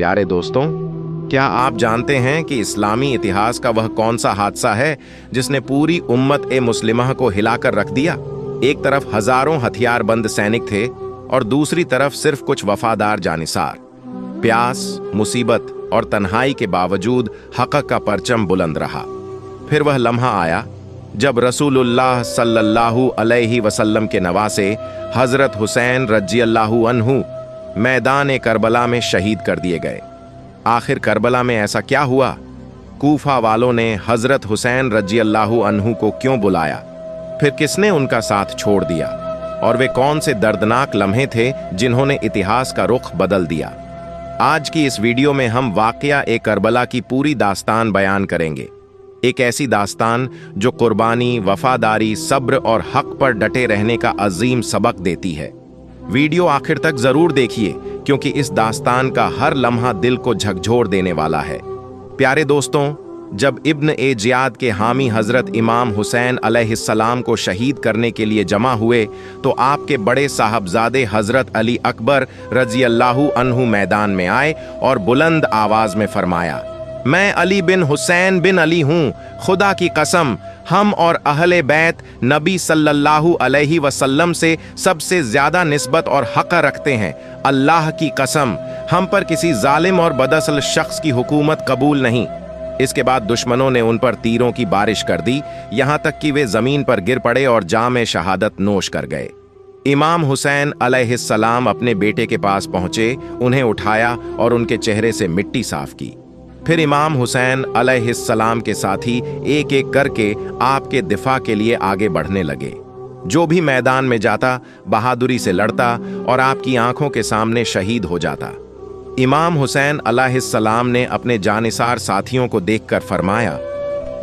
प्यारे दोस्तों, क्या आप जानते हैं कि इस्लामी इतिहास का वह कौन सा हादसा है जिसने पूरी उम्मत ए मुस्लिमह को हिलाकर रख दिया? एक तरफ हजारों हथियारबंद सैनिक थे और दूसरी तरफ सिर्फ कुछ वफादार जानिसार। प्यास, मुसीबत और तन्हाई के बावजूद हक़ का परचम बुलंद रहा। फिर वह लम्हा आया जब रसूलुल्लाह सल्लल्लाहु अलैहि वसल्लम के नवासे हजरत हुसैन रज़ियल्लाहु अन्हु मैदान करबला में शहीद कर दिए गए। आखिर करबला में ऐसा क्या हुआ? कूफा वालों ने हजरत हुसैन रज़ियल्लाहु अन्हु को क्यों बुलाया? फिर किसने उनका साथ छोड़ दिया? और वे कौन से दर्दनाक लम्हे थे जिन्होंने इतिहास का रुख बदल दिया? आज की इस वीडियो में हम वाक़या करबला की पूरी दास्तान बयान करेंगे। एक ऐसी दास्तान जो कुर्बानी, वफादारी, सब्र और हक पर डटे रहने का अजीम सबक देती है। वीडियो आखिर तक जरूर देखिए क्योंकि इस दास्तान का हर लम्हा दिल को झकझोर देने वाला है। प्यारे दोस्तों, जब इब्न ए जियाद के हामी हजरत इमाम हुसैन अलैहिस्सलाम को शहीद करने के लिए जमा हुए तो आपके बड़े साहबजादे हजरत अली अकबर रज़ियल्लाहु अन्हु मैदान में आए और बुलंद आवाज में फरमाया, मैं अली बिन हुसैन बिन अली हूँ, खुदा की कसम हम और अहले बैत नबी सल्लल्लाहु अलैहि वसल्लम से सबसे ज्यादा निस्बत और हक रखते हैं। अल्लाह की कसम हम पर किसी जालिम और बदअसल शख्स की हुकूमत कबूल नहीं। इसके बाद दुश्मनों ने उन पर तीरों की बारिश कर दी, यहाँ तक कि वे जमीन पर गिर पड़े और जाम शहादत नोश कर गए। इमाम हुसैन अलैहिस्सलाम अपने बेटे के पास पहुंचे, उन्हें उठाया और उनके चेहरे से मिट्टी साफ की। फिर इमाम हुसैन अलैहिस्सलाम के साथी एक एक करके आपके दिफा के लिए आगे बढ़ने लगे। जो भी मैदान में जाता बहादुरी से लड़ता और आपकी आंखों के सामने शहीद हो जाता। इमाम हुसैन अलैहिस्सलाम ने अपने जानिसार साथियों को देखकर फरमाया,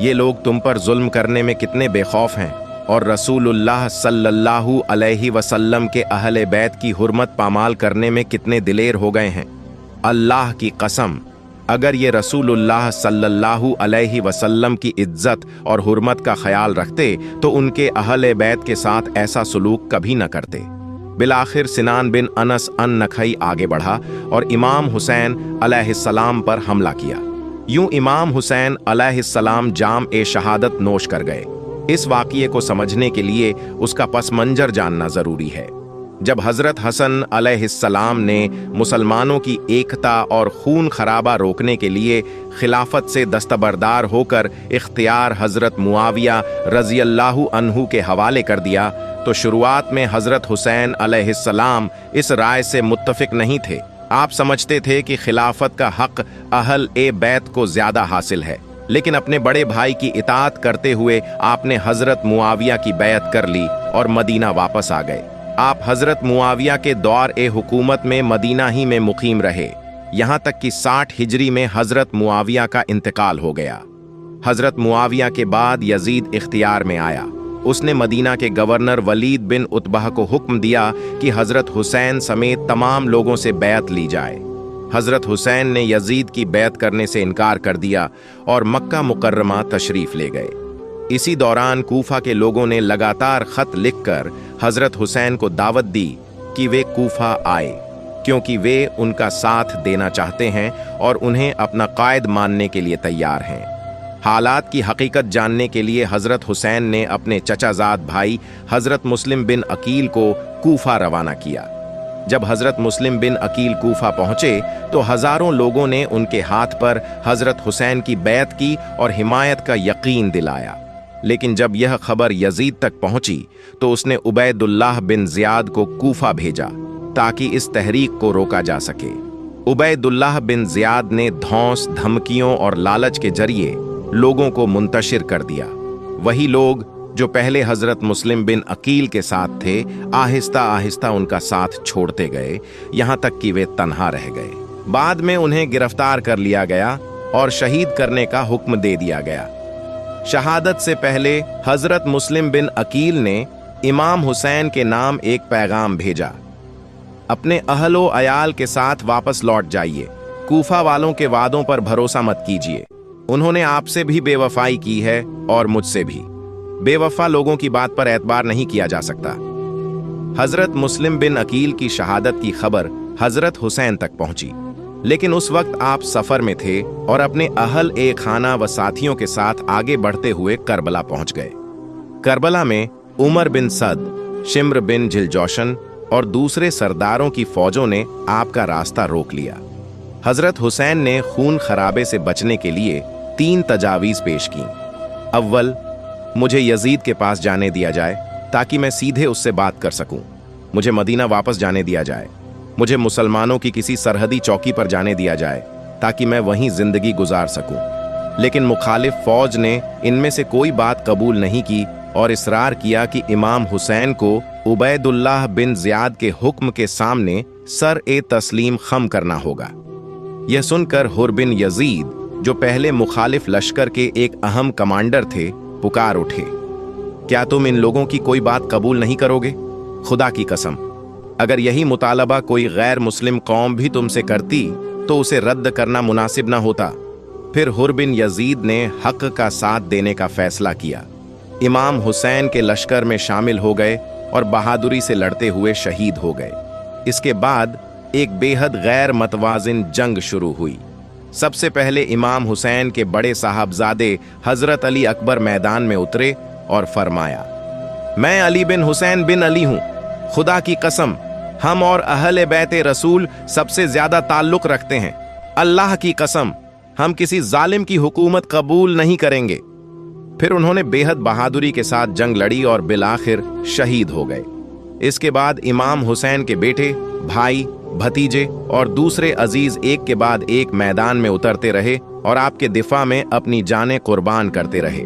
ये लोग तुम पर जुल्म करने में कितने बेखौफ हैं और रसूलुल्लाह सल्लल्लाहु अलैहि वसल्लम के अहले बैत की हुर्मत पामाल करने में कितने दिलेर हो गए हैं। अल्लाह की कसम अगर ये रसूलुल्लाह सल्लल्लाहु अलैहि वसल्लम की इज्जत और हुर्मत का ख्याल रखते तो उनके अहले बैत के साथ ऐसा सलूक कभी न करते। बिलाखिर सिनान बिन अनस अन नखई आगे बढ़ा और इमाम हुसैन अलैहिस्सलाम पर हमला किया। यूं इमाम हुसैन अलैहिस्सलाम जाम शहादत नोश कर गए। इस वाक़ये को समझने के लिए उसका पस मंजर जानना जरूरी है। जब हजरत हसन अलैहिस्सलाम ने मुसलमानों की एकता और खून खराबा रोकने के लिए खिलाफत से दस्तबरदार होकर इख्तियार हजरत मुआविया रज़ियल्लाहु अन्हु के हवाले कर दिया तो शुरुआत में हजरत हुसैन अलैहिस्सलाम इस राय से मुत्तफिक नहीं थे। आप समझते थे कि खिलाफत का हक अहल बैत को ज्यादा हासिल है, लेकिन अपने बड़े भाई की इताअत करते हुए आपने हजरत मुआविया की बैत कर ली और मदीना वापस आ गए। आप हजरत मुआविया के दौर हुकूमत में मदीना ही में मुकीम रहे, यहाँ तक कि 60 हिजरी में हजरत मुआविया का इंतकाल हो गया। हजरत मुआविया के बाद यजीद इख्तियार में आया। उसने मदीना के गवर्नर वलीद बिन उतबा को हुक्म दिया कि हजरत हुसैन समेत तमाम लोगों से बैत ली जाए। हजरत हुसैन ने यजीद की बैत करने से इनकार कर दिया और मक्का मुकर्रमा तशरीफ ले गए। इसी दौरान कूफा के लोगों ने लगातार खत लिखकर हजरत हुसैन को दावत दी कि वे कूफा आए, क्योंकि वे उनका साथ देना चाहते हैं और उन्हें अपना कायद मानने के लिए तैयार हैं। हालात की हकीकत जानने के लिए हजरत हुसैन ने अपने चचाजाद भाई हजरत मुस्लिम बिन अकील को कूफा रवाना किया। जब हजरत मुस्लिम बिन अकील कूफा पहुंचे तो हजारों लोगों ने उनके हाथ पर हजरत हुसैन की बैत की और हिमायत का यकीन दिलाया। लेकिन जब यह खबर यजीद तक पहुंची तो उसने उबैदुल्लाह बिन जियाद को कूफा भेजा ताकि इस तहरीक को रोका जा सके। उबैदुल्लाह बिन जियाद ने धौंस, धमकियों और लालच के जरिए लोगों को मुंतशिर कर दिया। वही लोग जो पहले हजरत मुस्लिम बिन अकील के साथ थे आहिस्ता आहिस्ता उनका साथ छोड़ते गए, यहाँ तक कि वे तन्हा रह गए। बाद में उन्हें गिरफ्तार कर लिया गया और शहीद करने का हुक्म दे दिया गया। शहादत से पहले हजरत मुस्लिम बिन अकील ने इमाम हुसैन के नाम एक पैगाम भेजा, अपने अहलो अयाल के साथ वापस लौट जाइए, कूफा वालों के वादों पर भरोसा मत कीजिए, उन्होंने आपसे भी बेवफाई की है और मुझसे भी। बेवफा लोगों की बात पर एतबार नहीं किया जा सकता। हजरत मुस्लिम बिन अकील की शहादत की खबर हजरत हुसैन तक पहुंची। लेकिन उस वक्त आप सफर में थे और अपने अहल ए खाना व साथियों के साथ आगे बढ़ते हुए करबला पहुंच गए। करबला में उमर बिन सद, शिम्र बिन जिलजौशन और दूसरे सरदारों की फौजों ने आपका रास्ता रोक लिया। हजरत हुसैन ने खून खराबे से बचने के लिए 3 तजावीज पेश की। अव्वल, मुझे यजीद के पास जाने दिया जाए ताकि मैं सीधे उससे बात कर सकूं। मुझे मदीना वापस जाने दिया जाए। मुझे मुसलमानों की किसी सरहदी चौकी पर जाने दिया जाए ताकि मैं वहीं जिंदगी गुजार सकूं। लेकिन मुखालिफ फौज ने इनमें से कोई बात कबूल नहीं की और इसरार किया कि इमाम हुसैन को उबैदुल्लाह बिन ज़ियाद के हुक्म के सामने सर ए तस्लीम खम करना होगा। यह सुनकर हुर बिन यजीद, जो पहले मुखालिफ लश्कर के एक अहम कमांडर थे, पुकार उठे, क्या तुम इन लोगों की कोई बात कबूल नहीं करोगे? खुदा की कसम, अगर यही मुतालबा कोई गैर मुस्लिम कौम भी तुमसे करती तो उसे रद्द करना मुनासिब न होता। फिर हुर बिन यजीद ने हक का साथ देने का फैसला किया। इमाम हुसैन के लश्कर में शामिल हो गए और बहादुरी से लड़ते हुए शहीद हो गए। इसके बाद एक बेहद गैर मतवाजिन जंग शुरू हुई। सबसे पहले इमाम हुसैन के बड़े साहबजादे हजरत अली अकबर मैदान में उतरे और फरमाया, मैं अली बिन हुसैन बिन अली हूं। खुदा की कसम, हम और अहले बैते रसूल सबसे ज्यादा ताल्लुक रखते हैं। अल्लाह की कसम, हम किसी जालिम की हुकूमत कबूल नहीं करेंगे। फिर उन्होंने बेहद बहादुरी के साथ जंग लड़ी और बिलाखिर शहीद हो गए। इसके बाद इमाम हुसैन के बेटे, भाई, भतीजे और दूसरे अजीज एक के बाद एक मैदान में उतरते रहे और आपके दिफा में अपनी जानें कुर्बान करते रहे।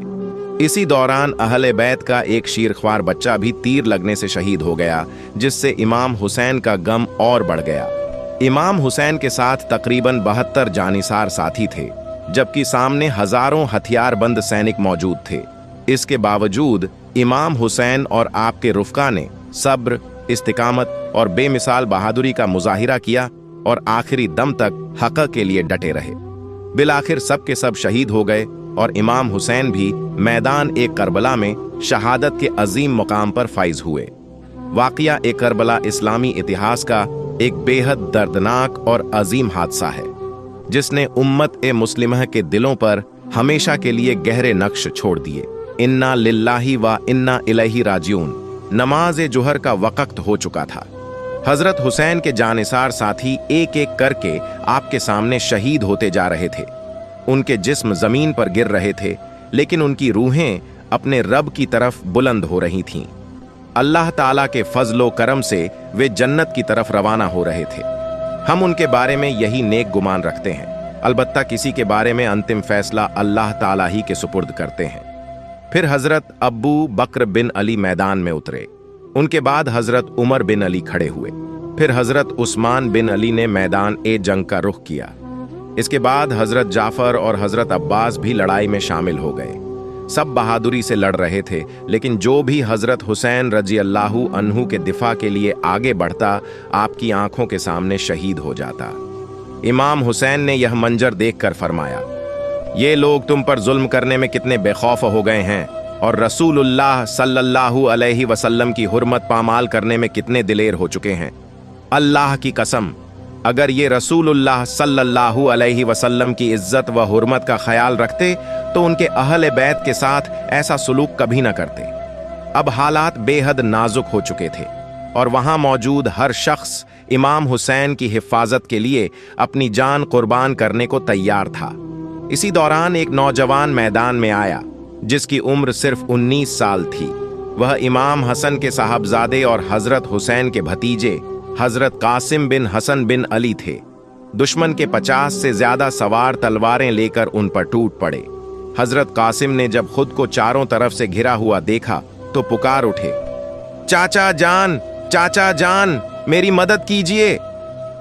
इसी दौरान अहले बैत का एक शीरख्वार बच्चा भी तीर लगने से शहीद हो गया, जिससे इमाम हुसैन का गम और बढ़ गया। इमाम हुसैन के साथ तकरीबन 72 जानिसार साथी थे, जबकि सामने हजारों हथियारबंद सैनिक मौजूद थे। इसके बावजूद इमाम हुसैन और आपके रुफ़का ने सब्र, इस्तिकामत और बेमिसाल बहादुरी का मुजाहिरा किया और आखिरी दम तक हक़ के लिए डटे रहे। बिलाखिर सब के सब शहीद हो गए और इमाम हुसैन भी मैदान एक करबला में शहादत के अजीम मुकाम पर फाइज हुए। वाक़िया एक करबला इस्लामी इतिहास का एक बेहद दर्दनाक और अजीम हादसा है, जिसने उम्मत ए मुस्लिमह के दिलों पर हमेशा के लिए गहरे नक्श छोड़ दिए। इन्ना लिल्लाही व इन्ना इलैहि राजिऊन। नमाज जुहर का वक़्त हो चुका था। हजरत हुसैन के जानिसार साथी एक एक करके आपके सामने शहीद होते जा रहे थे। उनके जिस्म जमीन पर गिर रहे थे, लेकिन उनकी रूहें अपने रब की तरफ बुलंद हो रही थीं। अल्लाह ताला के फजलो करम से वे जन्नत की तरफ रवाना हो रहे थे। हम उनके बारे में यही नेक गुमान रखते हैं। अलबत्ता किसी के बारे में अंतिम फैसला अल्लाह ताला ही के सुपुर्द करते हैं। फिर हजरत अब्बू बकर बिन अली मैदान में उतरे। उनके बाद हजरत उमर बिन अली खड़े हुए। फिर हजरत उस्मान बिन अली ने मैदान ए जंग का रुख किया। इसके बाद हजरत जाफर और हजरत अब्बास भी लड़ाई में शामिल हो गए। सब बहादुरी से लड़ रहे थे, लेकिन जो भी हजरत हुसैन रजी अल्लाहु अन्हु के दिफा के लिए आगे बढ़ता, आपकी आंखों के सामने शहीद हो जाता। इमाम हुसैन ने यह मंजर देखकर फरमाया, ये लोग तुम पर जुल्म करने में कितने बेखौफ हो गए हैं और रसूलुल्लाह सल्लल्लाहु अलैहि वसल्लम की हुर्मत पामाल करने में कितने दिलेर हो चुके हैं। अल्लाह की कसम, अगर ये रसूलुल्लाह सल्लल्लाहु अलैहि वसल्लम की इज्जत व हुर्मत का ख्याल रखते तो उनके अहले बैत के साथ ऐसा सुलूक कभी न करते। अब हालात बेहद नाजुक हो चुके थे और वहां मौजूद हर शख्स इमाम हुसैन की हिफाजत के लिए अपनी जान कुर्बान करने को तैयार था। इसी दौरान एक नौजवान मैदान में आया, जिसकी उम्र सिर्फ 19 साल थी। वह इमाम हसन के साहबजादे और हजरत हुसैन के भतीजे हजरत कासिम बिन हसन बिन अली थे। दुश्मन के 50 से ज्यादा सवार तलवारें लेकर उन पर टूट पड़े। हजरत कासिम ने जब खुद को चारों तरफ से घिरा हुआ देखा तो पुकार उठे, चाचा जान, चाचा जान, मेरी मदद कीजिए।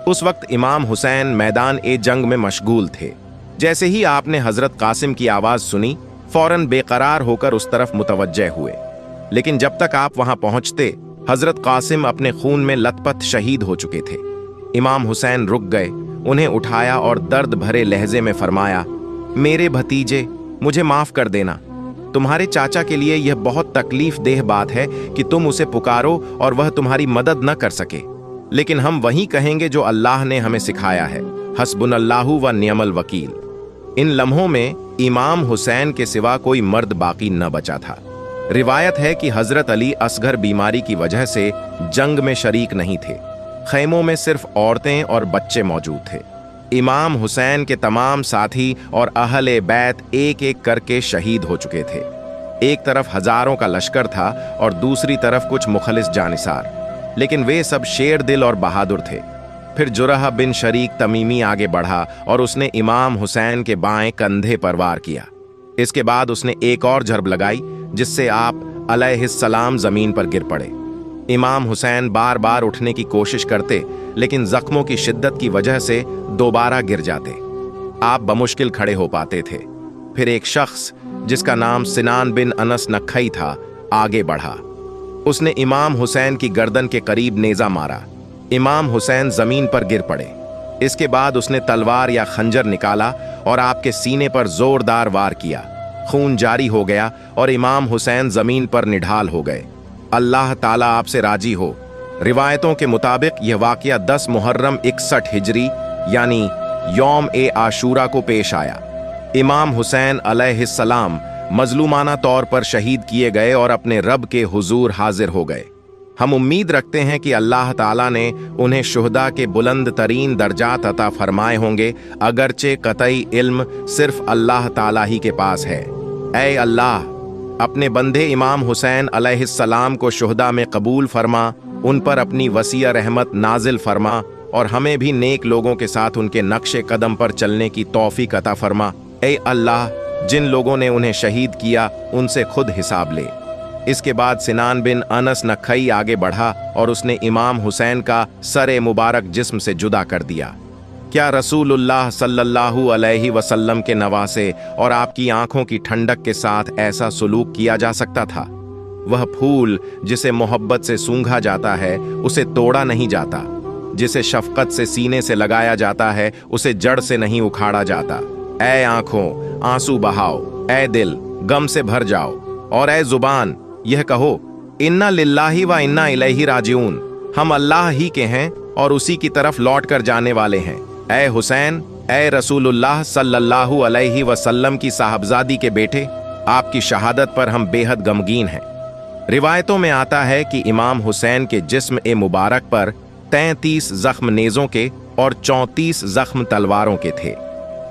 उस वक्त इमाम हुसैन मैदान ए जंग में मशगूल थे। जैसे ही आपने हजरत कासिम की आवाज सुनी, फौरन बेकरार होकर उस तरफ मुतवज्जह हुए। लेकिन जब तक आप वहां पहुंचते, हजरत कासिम अपने खून में लथपथ शहीद हो चुके थे। इमाम हुसैन रुक गए, उन्हें उठाया और दर्द भरे लहजे में फरमाया, मेरे भतीजे, मुझे माफ कर देना। तुम्हारे चाचा के लिए यह बहुत तकलीफ देह बात है कि तुम उसे पुकारो और वह तुम्हारी मदद न कर सके, लेकिन हम वही कहेंगे जो अल्लाह ने हमें सिखाया है। हस्बुनल्लाहु व नियमल वकील। इन लम्हों में इमाम हुसैन के सिवा कोई मर्द बाकी न बचा था। रिवायत है कि हजरत अली असगर बीमारी की वजह से जंग में शरीक नहीं थे। खैमों में सिर्फ औरतें और बच्चे मौजूद थे। इमाम हुसैन के तमाम साथी और अहले बैत एक एक करके शहीद हो चुके थे। एक तरफ हजारों का लश्कर था और दूसरी तरफ कुछ मुखलिस जानिसार, लेकिन वे सब शेर दिल और बहादुर थे। फिर जुरह बिन शरीक तमीमी आगे बढ़ा और उसने इमाम हुसैन के बाएं कंधे पर वार किया। इसके बाद उसने एक और झरब लगाई जिससे आप अलैहिस्सलाम जमीन पर गिर पड़े। इमाम हुसैन बार बार उठने की कोशिश करते, लेकिन जख्मों की शिद्दत की वजह से दोबारा गिर जाते। आप बमुश्किल खड़े हो पाते थे। फिर एक शख्स जिसका नाम सिनान बिन अनस नखई था आगे बढ़ा। उसने इमाम हुसैन की गर्दन के करीब नेजा मारा। इमाम हुसैन जमीन पर गिर पड़े। इसके बाद उसने तलवार या खंजर निकाला और आपके सीने पर जोरदार वार किया। खून जारी हो गया और इमाम हुसैन जमीन पर निढाल हो गए। अल्लाह ताला आपसे राजी हो। रिवायतों के मुताबिक यह वाकया 10 मुहर्रम 61 हिजरी यानी यौम ए आशूरा को पेश आया। इमाम हुसैन अलैहिस्सलाम मजलूमाना तौर पर शहीद किए गए और अपने रब के हुजूर हाजिर हो गए। हम उम्मीद रखते हैं कि अल्लाह ताला ने उन्हें शुहदा के बुलंद तरीन दर्जात अता फरमाए होंगे, अगरचे कतई इल्म सिर्फ अल्लाह ताला ही के पास है। ऐ अल्लाह, अपने बंदे इमाम हुसैन अलैहिस्सलाम को शुहदा में कबूल फरमा, उन पर अपनी वसीय रहमत नाजिल फरमा और हमें भी नेक लोगों के साथ उनके नक्शे कदम पर चलने की तौफीक अता फरमा। ऐ अल्लाह, जिन लोगों ने उन्हें शहीद किया उनसे खुद हिसाब ले। इसके बाद सिनान बिन अनस नखई आगे बढ़ा और उसने इमाम हुसैन का सरे मुबारक जिस्म से जुदा कर दिया। क्या रसूलुल्लाह सल्लल्लाहु अलैहि वसल्लम के नवासे और आपकी आंखों की ठंडक के साथ ऐसा सुलूक किया जा सकता था? वह फूल जिसे मोहब्बत से सूंघा जाता है उसे तोड़ा नहीं जाता, जिसे शफकत से सीने से लगाया जाता है उसे जड़ से नहीं उखाड़ा जाता। ऐ आंखों, आंसू बहाओ, ऐ दिल, गम से भर जाओ, और ऐ जुबान, यह कहो इन्ना लिल्लाहि व इन्ना इलैहि राजिऊन, हम अल्लाह ही के हैं और उसी की तरफ लौट कर जाने वाले हैं। ऐ हुसैन, ऐ रसूलुल्लाह सल्लल्लाहु अलैहि वसल्लम की साहबजादी के बेटे, आपकी शहादत पर हम बेहद गमगीन हैं। रिवायतों में आता है कि इमाम हुसैन के जिस्म ए मुबारक पर 33 जख्म नेज़ों के और 34 जख्म तलवारों के थे।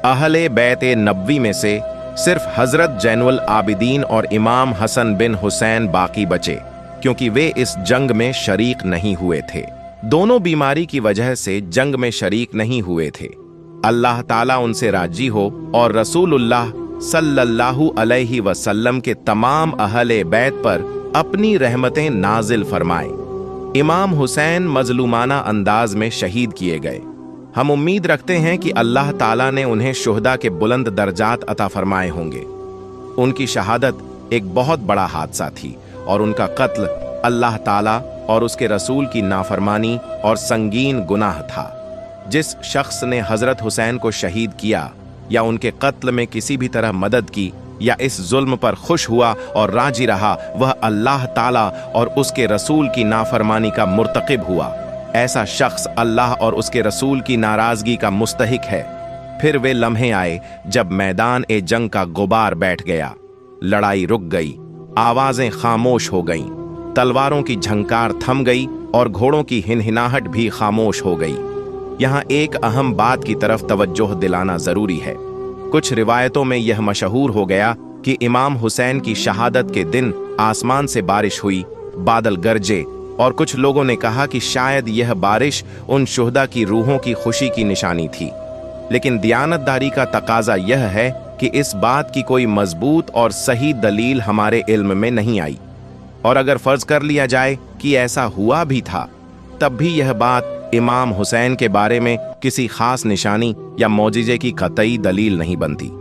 अहले बैत नबवी में से सिर्फ हजरत जैनुल आबिदीन और इमाम हसन बिन हुसैन बाकी बचे, क्योंकि वे इस जंग में शरीक नहीं हुए थे। दोनों बीमारी की वजह से जंग में शरीक नहीं हुए थे। अल्लाह ताला उनसे राजी हो और रसूलुल्लाह सल्लल्लाहु अलैहि वसल्लम के तमाम अहले बैत पर अपनी रहमतें नाजिल फरमाए। इमाम हुसैन मजलूमाना अंदाज में शहीद किए गए। हम उम्मीद रखते हैं कि अल्लाह ताला ने उन्हें शुहदा के बुलंद दर्जात अता फरमाए होंगे। उनकी शहादत एक बहुत बड़ा हादसा थी और उनका कत्ल अल्लाह ताला और उसके रसूल की नाफरमानी और संगीन गुनाह था। जिस शख्स ने हजरत हुसैन को शहीद किया या उनके कत्ल में किसी भी तरह मदद की या इस जुल्म पर खुश हुआ और राजी रहा, वह अल्लाह ताला और उसके रसूल की नाफरमानी का मुर्तकिब हुआ। ऐसा शख्स अल्लाह और उसके रसूल की नाराजगी का मुस्तहिक है। फिर वे लम्हे आए जब मैदान ए जंग का गुबार बैठ गया, लड़ाई रुक गई, आवाजें खामोश हो गईं, तलवारों की झंकार थम गई और घोड़ों की हिनहिनाहट भी खामोश हो गई। यहाँ एक अहम बात की तरफ तवज्जो दिलाना जरूरी है। कुछ रिवायतों में यह मशहूर हो गया कि इमाम हुसैन की शहादत के दिन आसमान से बारिश हुई, बादल गरजे, और कुछ लोगों ने कहा कि शायद यह बारिश उन शुहदा की रूहों की खुशी की निशानी थी। लेकिन दियानतदारी का तकाजा यह है कि इस बात की कोई मजबूत और सही दलील हमारे इल्म में नहीं आई, और अगर फर्ज कर लिया जाए कि ऐसा हुआ भी था, तब भी यह बात इमाम हुसैन के बारे में किसी खास निशानी या मौजिजे की कतई दलील नहीं बनती।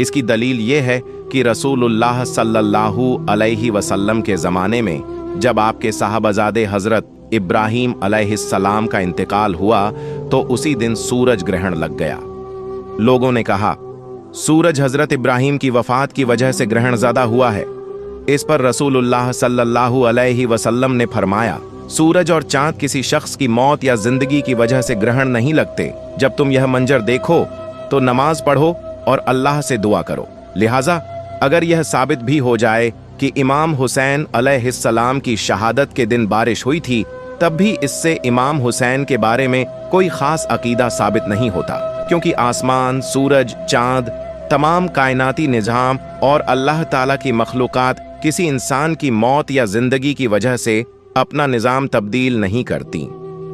इसकी दलील यह है कि रसूलुल्लाह सल्लल्लाहु अलैहि वसल्लम के ज़माने में जब आपके साहबजादे हजरत इब्राहीम अलैहिस्सलाम का इंतकाल हुआ तो उसी दिन सूरज ग्रहण लग गया। लोगों ने कहा, सूरज हजरत इब्राहीम की वफात की वजह से ग्रहण ज़्यादा हुआ है। इस पर रसूलुल्लाह सल्लल्लाहु अलैहि वसल्लम ने फरमाया, सूरज और चांद किसी शख्स की मौत या जिंदगी की वजह से ग्रहण नहीं लगते। जब तुम यह मंजर देखो तो नमाज पढ़ो और अल्लाह से दुआ करो। लिहाजा अगर यह साबित भी हो जाए कि इमाम हुसैन अलैहिस्सलाम की शहादत के दिन बारिश हुई थी, तब भी इससे इमाम हुसैन के बारे में कोई खास अकीदा साबित नहीं होता, क्योंकि आसमान, सूरज, चांद, तमाम कायनाती निज़ाम और अल्लाह ताला की मखलूक़ात किसी इंसान की मौत या जिंदगी की वजह से अपना निज़ाम तब्दील नहीं करती।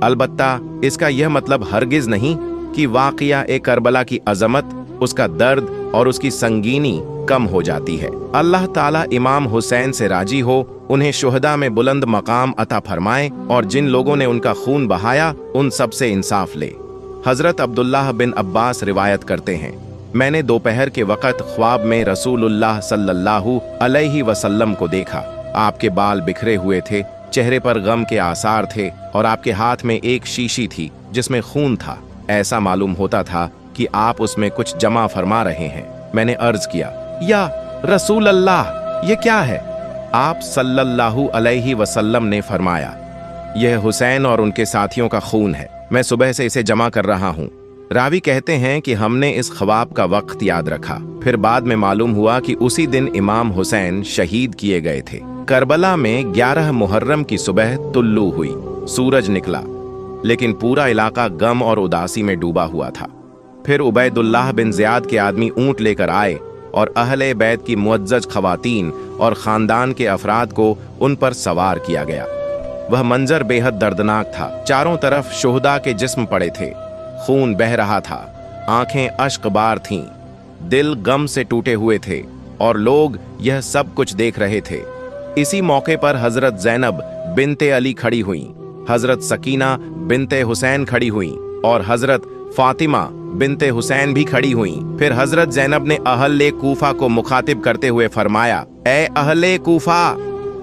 अलबत्ता इसका यह मतलब हरगिज़ नहीं कि वाक़िया ए करबला की अज़मत, उसका दर्द और उसकी संगीनी कम हो जाती है। अल्लाह ताला इमाम हुसैन से राजी हो, उन्हें शुहदा में बुलंद मकाम अता फरमाए और जिन लोगों ने उनका खून बहाया उन सब से इंसाफ ले। हजरत अब्दुल्लाह बिन अब्बास रिवायत करते हैं, मैंने दोपहर के वक़्त ख्वाब में रसूलुल्लाह सल्लल्लाहु अलैहि वसल्लम को देखा। आपके बाल बिखरे हुए थे, चेहरे पर गम के आसार थे और आपके हाथ में एक शीशी थी जिसमें खून था। ऐसा मालूम होता था कि आप उसमें कुछ जमा फरमा रहे हैं। मैंने अर्ज किया, या रसूल अल्लाह, ये क्या है? आप सल्लल्लाहु अलैहि वसल्लम ने फरमाया, यह हुसैन और उनके साथियों का खून है, मैं सुबह से इसे जमा कर रहा हूँ। रावी कहते हैं कि हमने इस ख्वाब का वक्त याद रखा, फिर बाद में मालूम हुआ कि उसी दिन इमाम हुसैन शहीद किए गए थे। करबला में 11 मुहर्रम की सुबह तुल्लू हुई, सूरज निकला, लेकिन पूरा इलाका गम और उदासी में डूबा हुआ था। फिर उबैदुल्लाह बिन ज़ियाद के आदमी ऊंट लेकर आए और अहले बैत की मुअज्जज खवातीन और खानदान के अफराद को उन पर सवार किया गया। वह मंजर बेहद दर्दनाक था। चारों तरफ शुहदा के जिस्म पड़े थे, खून बह रहा था, आंखें अश्कबार थीं, दिल गम से टूटे हुए थे और लोग यह सब कुछ देख रहे थे। इसी मौके पर हजरत ज़ैनब बिनते अली खड़ी हुई, हजरत सकीना बिनते हुसैन खड़ी हुई और हजरत फातिमा बिनते हुसैन भी खड़ी हुई। फिर हजरत ज़ैनब ने अहले कूफा को मुखातिब करते हुए फरमाया, ए अहले कूफा,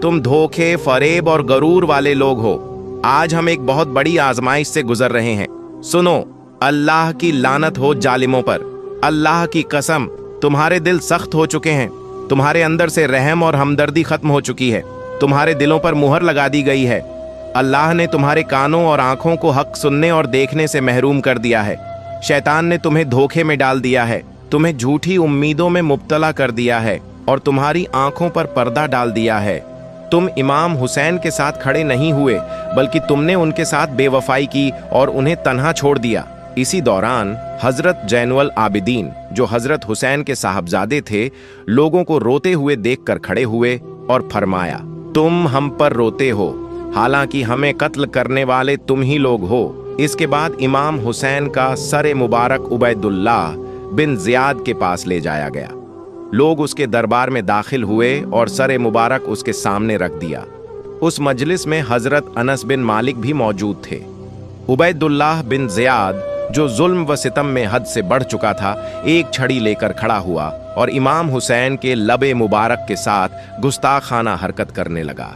तुम धोखे, फरेब और गरूर वाले लोग हो। आज हम एक बहुत बड़ी आजमाइश से गुजर रहे हैं। सुनो, अल्लाह की लानत हो जालिमों पर। अल्लाह की कसम, तुम्हारे दिल सख्त हो चुके हैं, तुम्हारे अंदर से रहम और हमदर्दी खत्म हो चुकी है, तुम्हारे दिलों पर मुहर लगा दी गई है। अल्लाह ने तुम्हारे कानों और आंखों को हक सुनने और देखने से महरूम कर दिया है। शैतान ने तुम्हें धोखे में डाल दिया है, तुम्हें झूठी उम्मीदों में मुब्तला कर दिया है और तुम्हारी आंखों पर पर्दा डाल दिया है। तुम इमाम हुसैन के साथ खड़े नहीं हुए, बल्कि तुमने उनके साथ बेवफाई की और उन्हें तन्हा छोड़ दिया। इसी दौरान हजरत जैनुल आबिदीन, जो हजरत हुसैन के साहबजादे थे, लोगों को रोते हुए देखकर खड़े हुए और फरमाया, तुम हम पर रोते हो, हालांकि हमें कत्ल करने वाले तुम ही लोग हो। इसके बाद इमाम हुसैन का सर मुबारक उबैदुल्लाह बिन ज़ियाद के पास ले जाया गया। लोग उसके दरबार में दाखिल हुए और सर मुबारक उसके सामने रख दिया। उस मजलिस में हजरत अनस बिन मालिक भी मौजूद थे। उबैदुल्लाह बिन ज़ियाद, जो जुल्म व सितम में हद से बढ़ चुका था, एक छड़ी लेकर खड़ा हुआ और इमाम हुसैन के लबे मुबारक के साथ गुस्ताखाना हरकत करने लगा।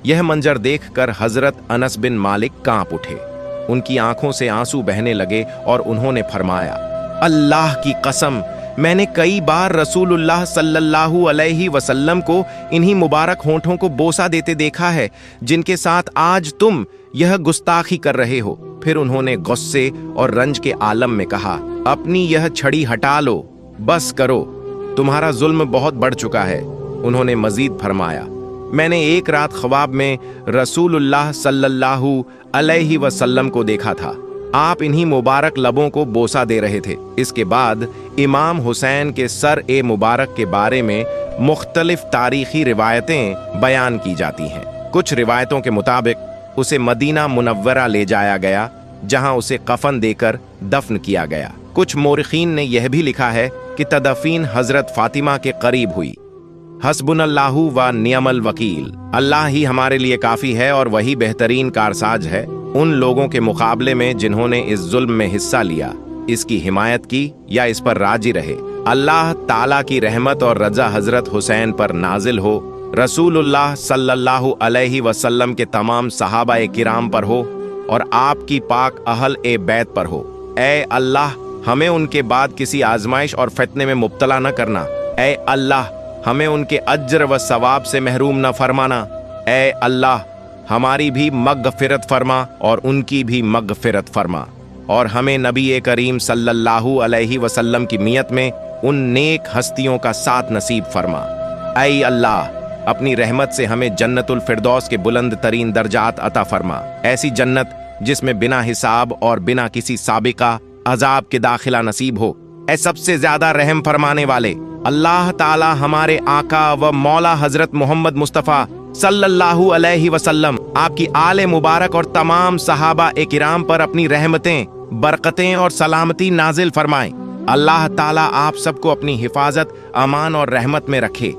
यह मंजर देखकर हजरत अनस बिन मालिक कांप उठे, उनकी आंखों से आंसू बहने लगे और उन्होंने फरमाया, अल्लाह की कसम, मैंने कई बार रसूलुल्लाह सल्लल्लाहु अलैहि वसल्लम को इन्हीं मुबारक होंठों को बोसा देते देखा है, जिनके साथ आज तुम यह गुस्ताखी कर रहे हो। फिर उन्होंने गुस्से और रंज के आलम में कहा, अपनी यह छड़ी हटा लो, बस करो, तुम्हारा जुल्म बहुत बढ़ चुका है। उन्होंने मजीद फरमाया, मैंने एक रात ख्वाब में रसूलुल्लाह सल्लल्लाहु अलैहि वसल्लम को देखा था, आप इन्हीं मुबारक लबों को बोसा दे रहे थे। इसके बाद इमाम हुसैन के सर ए मुबारक के बारे में मुख्तलिफ तारीखी रिवायतें बयान की जाती हैं। कुछ रिवायतों के मुताबिक उसे मदीना मुनव्वरा ले जाया गया, जहां उसे कफन देकर दफन किया गया। कुछ मोरिखीन ने यह भी लिखा है कि तदफीन हजरत फातिमा के करीब हुई। हस्बुनल्लाहु व नियमल वकील, अल्लाह ही हमारे लिए काफ़ी है और वही बेहतरीन कारसाज है उन लोगों के मुकाबले में जिन्होंने इस जुल्म में हिस्सा लिया, इसकी हिमायत की या इस पर राजी रहे। अल्लाह ताला की रहमत और रजा हजरत हुसैन पर नाजिल हो, रसूलुल्लाह सल्लल्लाहु अलैहि वसल्लम के तमाम सहाबाए किराम पर हो और आपकी पाक अहल ए बैत पर हो। ए अल्लाह, हमें उनके बाद किसी आजमाइश और फितने में मुब्तला न करना। ए अल्लाह, हमें उनके अज्र व सवाब से महरूम न फरमाना। ए अल्लाह, हमारी भी मग़फ़िरत फरमा और उनकी भी मग़फ़िरत फरमा, और हमें नबी करीम सल्लल्लाहु अलैहि वसल्लम की मियत में उन नेक हस्तियों का साथ नसीब फरमा। ऐ अल्लाह, अपनी रहमत से हमें जन्नतुल फिरदौस के बुलंद तरीन दर्जात अता फरमा, ऐसी जन्नत जिसमें बिना हिसाब और बिना किसी साबिका अजाब के दाखिला नसीब हो। ऐ सबसे ज्यादा रहम फरमाने वाले अल्लाह ताला हमारे आका व मौला हजरत मोहम्मद मुस्तफ़ा सल्लल्लाहु अलैहि वसल्लम, आपकी आले मुबारक और तमाम सहाबा ए किराम पर अपनी रहमतें, बरकतें और सलामती नाजिल फरमाएं। अल्लाह ताला आप सबको अपनी हिफाजत, अमान और रहमत में रखे।